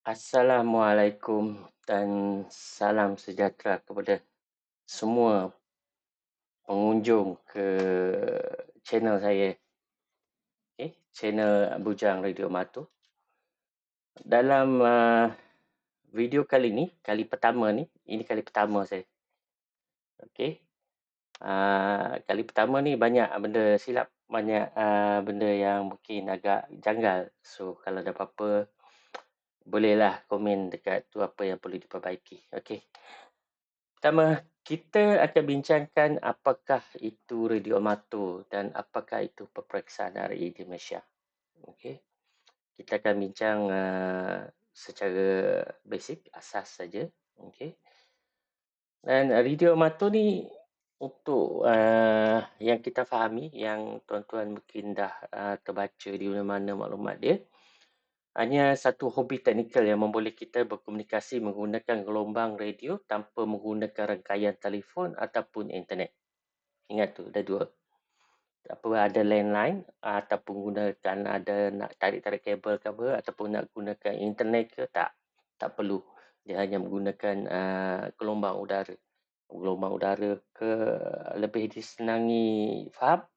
Assalamualaikum dan salam sejahtera kepada semua pengunjung ke channel saya, channel Bujang Radio Matu. Dalam video kali ni, kali pertama ni, ini kali pertama saya. Okey. Kali pertama ni banyak benda silap, banyak benda yang mungkin agak janggal. So kalau ada apa-apa, bolehlah komen dekat tu apa yang perlu diperbaiki. Okey. Pertama, kita akan bincangkan apakah itu radio amatur dan apakah itu peperiksaan RE di Malaysia. Okey. Kita akan bincang secara basic, asas saja. Okey. Dan radio amatur ni untuk yang kita fahami, yang tuan-tuan mungkin dah terbaca di mana-mana maklumat dia, hanya satu hobi teknikal yang memboleh kita berkomunikasi menggunakan gelombang radio tanpa menggunakan rangkaian telefon ataupun internet. Ingat tu, ada dua. Ada landline ataupun gunakan ada nak tarik-tarik kabel ke apa ataupun nak gunakan internet ke, tak perlu. Dia hanya menggunakan gelombang udara. Gelombang udara ke lebih disenangi faham?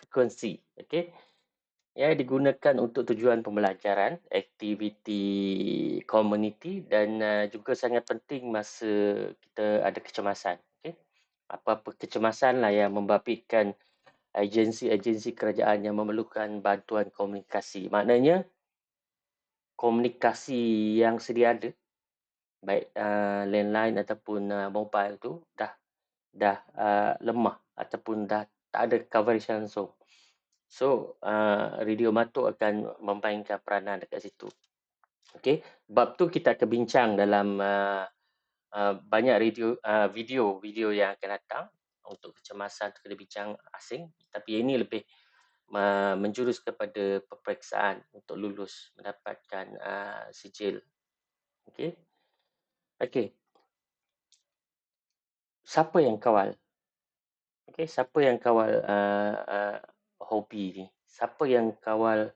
Frekuensi. Okey. Ya, digunakan untuk tujuan pembelajaran, aktiviti komuniti dan juga sangat penting masa kita ada kecemasan. Okay? Apa-apa kecemasan lah yang membabitkan agensi-agensi kerajaan yang memerlukan bantuan komunikasi. Maknanya, komunikasi yang sedia ada, baik landline ataupun mobile tu, dah lemah ataupun dah tak ada coverage langsung. So, radio amatur akan memainkan peranan dekat situ. Okey, bab tu kita akan bincang dalam banyak video yang akan datang untuk kecemasan kena bincang asing, tapi ini lebih menjurus kepada peperiksaan untuk lulus mendapatkan sijil. Okey. Okey. Siapa yang kawal? Okey, siapa yang kawal hobi ni? Siapa yang kawal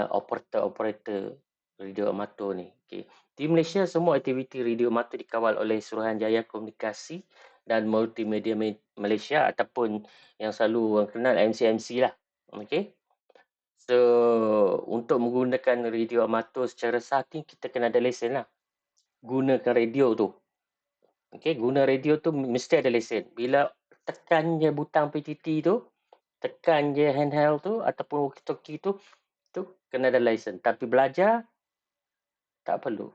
operator radio amatur ni? Okey. Di Malaysia, semua aktiviti radio amatur dikawal oleh Suruhanjaya Komunikasi dan Multimedia Malaysia ataupun yang selalu orang kenal MCMC lah. Okey. So, untuk menggunakan radio amatur secara sah ni, kita kena ada lesen lah. Gunakan radio tu. Okey, guna radio tu mesti ada lesen. Bila tekan je butang PTT tu, tekan je handheld tu ataupun walkie-talkie tu kena ada lesen. Tapi belajar, tak perlu.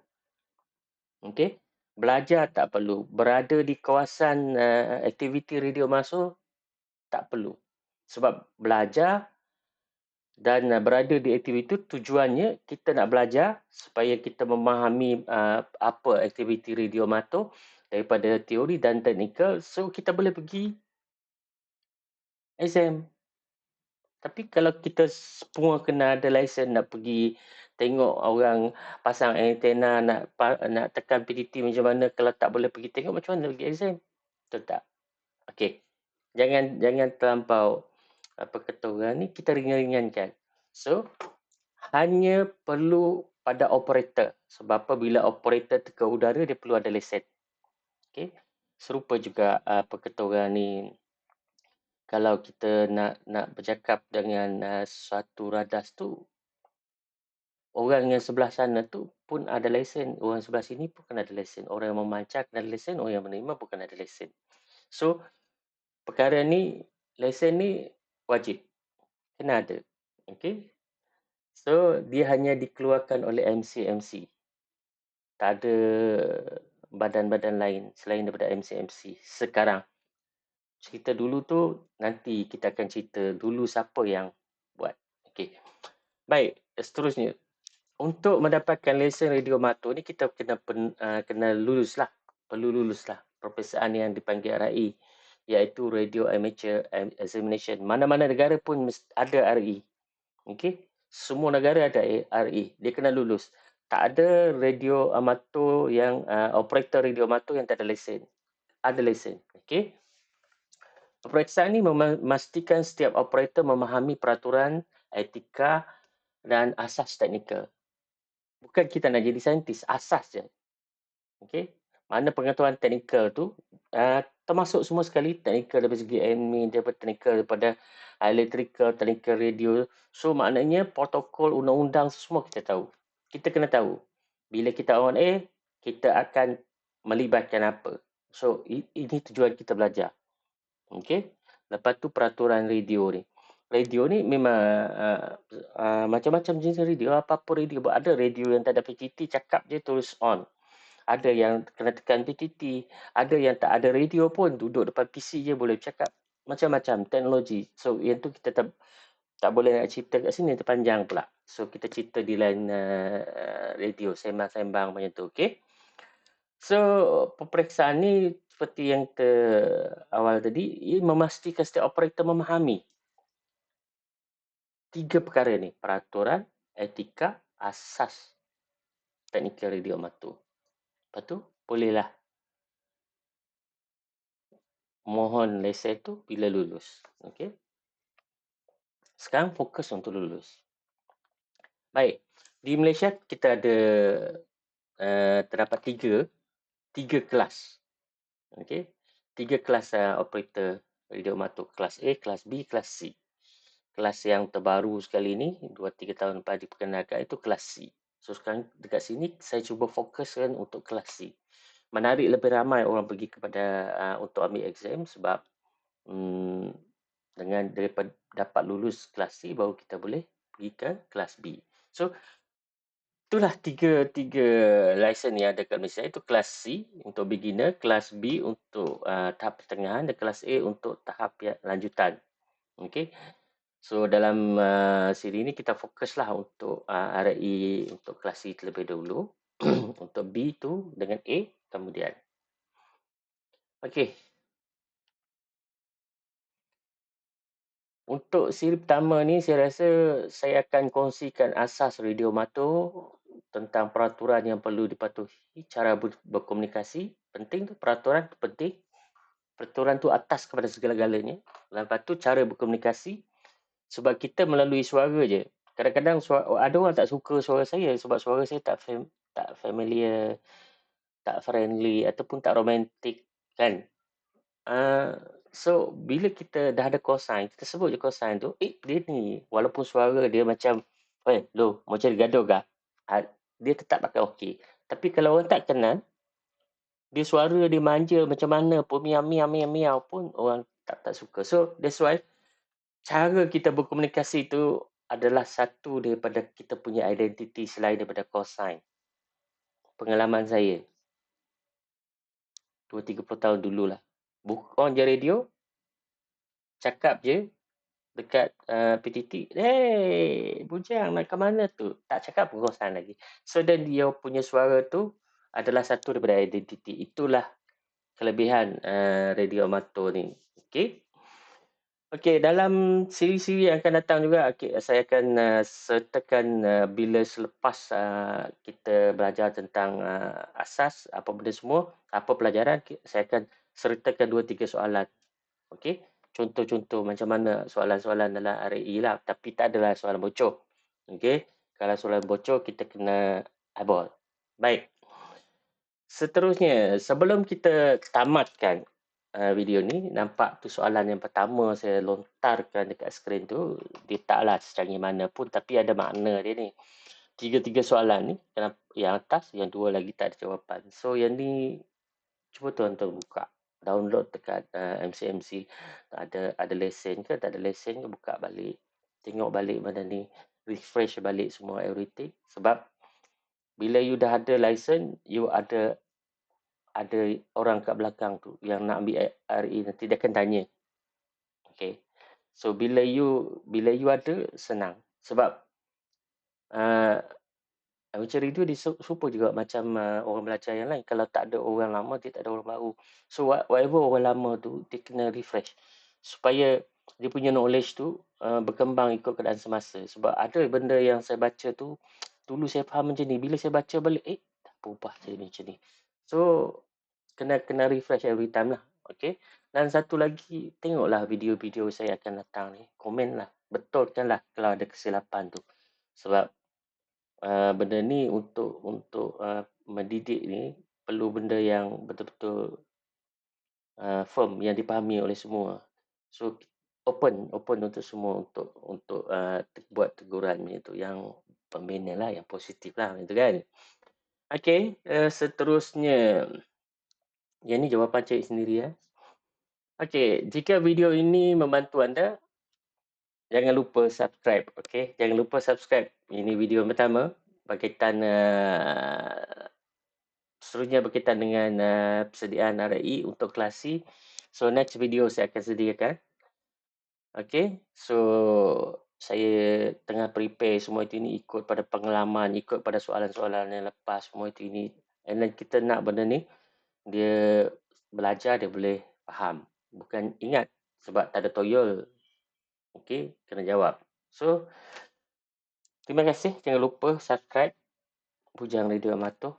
Okey, belajar tak perlu. Berada di kawasan aktiviti radio masuk, tak perlu. Sebab belajar dan berada di aktiviti itu tujuannya kita nak belajar supaya kita memahami apa aktiviti radio amatur daripada teori dan teknikal, so kita boleh pergi exam. Tapi kalau kita semua kena ada lesen nak pergi tengok orang pasang antena, nak tekan PTT macam mana, kalau tak boleh pergi tengok, macam mana pergi exam? Betul tak? Okey. Jangan terlampau apa kata orang ni, kita ringan-ringankan. So, hanya perlu pada operator. Sebab apabila operator teka udara, dia perlu ada lesen. Okey. Serupa juga apa kata orang ni, kalau kita nak bercakap dengan suatu radas tu, orang yang sebelah sana tu pun ada lesen, orang sebelah sini pun kena ada lesen, orang yang memancar kena ada lesen, orang yang menerima pun kena ada lesen. So, perkara ni, lesen ni wajib, kena ada. Okey. So, dia hanya dikeluarkan oleh MCMC. Tak ada badan-badan lain selain daripada MCMC sekarang. Cerita dulu tu, nanti kita akan cerita dulu siapa yang buat. Okey. Baik, seterusnya. Untuk mendapatkan lesen radio amatur ni, kita kena lulus lah. Perlu lulus lah. Peperiksaan yang dipanggil RE, iaitu Radio Amateur Examination. Mana-mana negara pun ada RE. Okey. Semua negara ada RE. Dia kena lulus. Tak ada radio amatur yang, operator radio amatur yang tak ada lesen. Ada lesen. Okey. Peperiksaan ini memastikan setiap operator memahami peraturan, etika dan asas teknikal. bukan kita nak jadi saintis, asas je. Okey, mana pengetahuan teknikal tu termasuk semua sekali, teknikal daripada segi admin, daripada teknikal daripada electrical, teknikal radio. So maknanya protokol undang-undang semua kita tahu. Kita kena tahu. Bila kita on air, kita akan melibatkan apa. So ini tujuan kita belajar. Okey. Lepas tu peraturan radio ni. Radio ni memang macam-macam jenis radio. Apa-apa radio. Ada radio yang tak ada PTT, cakap je terus on. Ada yang kena tekan PTT, ada yang tak ada radio pun, duduk depan PC je boleh cakap. Macam-macam teknologi. So yang tu kita tak boleh nak cerita kat sini, terpanjang pula. So kita cerita di lain radio, sembang-sembang macam tu, okey. So peperiksaan ni seperti yang awal tadi, ia memastikan setiap operator memahami 3 perkara ni, peraturan, etika, asas teknikal radio amatur. Lepas tu bolehlah mohon lesen tu bila lulus. Okey. Sekarang fokus untuk lulus. Baik. Di Malaysia kita ada terdapat tiga kelas. Okey. 3 kelas operator radio amatur. Kelas A, kelas B, kelas C. Kelas yang terbaru sekali ni 2-3 tahun lepas diperkenalkan itu kelas C. So sekarang dekat sini saya cuba fokuskan untuk kelas C. Menarik lebih ramai orang pergi kepada untuk ambil exam sebab dengan daripada dapat lulus kelas C baru kita boleh pergi ke kelas B. So itulah tiga lesen yang ada kat Malaysia. Itu kelas C untuk beginner, kelas B untuk tahap pertengahan dan kelas A untuk tahap lanjutan. Okey. So dalam siri ni kita fokuslah untuk RI untuk kelas C terlebih dahulu. Untuk B tu dengan A kemudian. Okey. Untuk siri pertama ni saya rasa saya akan kongsikan asas radio amatur tentang peraturan yang perlu dipatuhi, cara berkomunikasi, penting tu peraturan tu penting. Peraturan tu atas kepada segala-galanya. Lepas tu cara berkomunikasi sebab kita melalui suara je. Kadang-kadang ada orang tak suka suara saya sebab suara saya tak familiar, tak friendly ataupun tak romantik kan. So bila kita dah ada cosine, kita sebut je cosine tu, dia ni walaupun suara dia macam lo mau cari gaduh kah? Dia tetap akan okey. Tapi kalau orang tak kenal, dia suara dia manja macam mana pun, miau pun orang tak suka. So that's why cara kita berkomunikasi tu adalah satu daripada kita punya identiti selain daripada cosine. Pengalaman saya 20-30 tahun dululah. On je radio, cakap je dekat PTT, bujang nak ke mana tu? Tak cakap pun cosine lagi. So dan dia punya suara tu adalah satu daripada identiti. Itulah kelebihan radio amatur ni. Okey. Okey, dalam siri-siri yang akan datang juga saya akan sertakan bila selepas kita belajar tentang asas apa benda semua, apa pelajaran, saya akan sertakan 2-3 soalan. Okey, contoh-contoh macam mana soalan-soalan dalam RAE lah, tapi tak adalah soalan bocor. Okey, kalau soalan bocor kita kena eyeball. Baik. Seterusnya, sebelum kita tamatkan video ni, nampak tu soalan yang pertama saya lontarkan dekat skrin tu, dia taklah secanggih mana pun tapi ada makna dia ni. 3 soalan ni, yang atas, yang 2 lagi tak ada jawapan. So yang ni cuba tuan-tuan buka, download dekat MCMC, ada lesen ke, tak ada lesen ke, buka balik, tengok balik mana ni, refresh balik semua everything. Sebab bila you dah ada lesen, you ada orang kat belakang tu yang nak ambil RE nanti dia akan tanya. Okay. So bila you ada, senang. Sebab macam radio dia super juga macam orang belajar yang lain. Kalau tak ada orang lama, dia tak ada orang baru. So whatever orang lama tu, dia kena refresh. Supaya dia punya knowledge tu berkembang ikut keadaan semasa. Sebab ada benda yang saya baca tu, dulu saya faham macam ni. Bila saya baca balik, tak berubah jadi macam ni. So kena refresh every time lah. Okay. Dan satu lagi, tengoklah video-video saya akan datang ni. Komen lah. Betulkan lah kalau ada kesilapan tu. Sebab benda ni untuk mendidik ni perlu benda yang betul-betul firm, yang dipahami oleh semua. So open untuk semua untuk buat teguran macam tu, yang pembina lah, yang positif lah macam tu kan. Okey, seterusnya, yang ni jawapan cik sendiri ya. Okey, jika video ini membantu anda, jangan lupa subscribe. Okey, jangan lupa subscribe. Ini video yang pertama berkaitan seterusnya berkaitan dengan persediaan RAI untuk kelas C. So next video saya akan sediakan. Okey, so saya tengah prepare semua itu ni ikut pada pengalaman, ikut pada soalan-soalan yang lepas semua itu ini. And then kita nak benda ni dia belajar, dia boleh faham. Bukan ingat sebab tak ada toyol. Okey, kena jawab. So terima kasih, jangan lupa subscribe Bujang Radio Amato.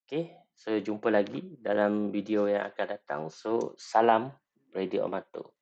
Okey, so jumpa lagi dalam video yang akan datang. So salam Radio Amato.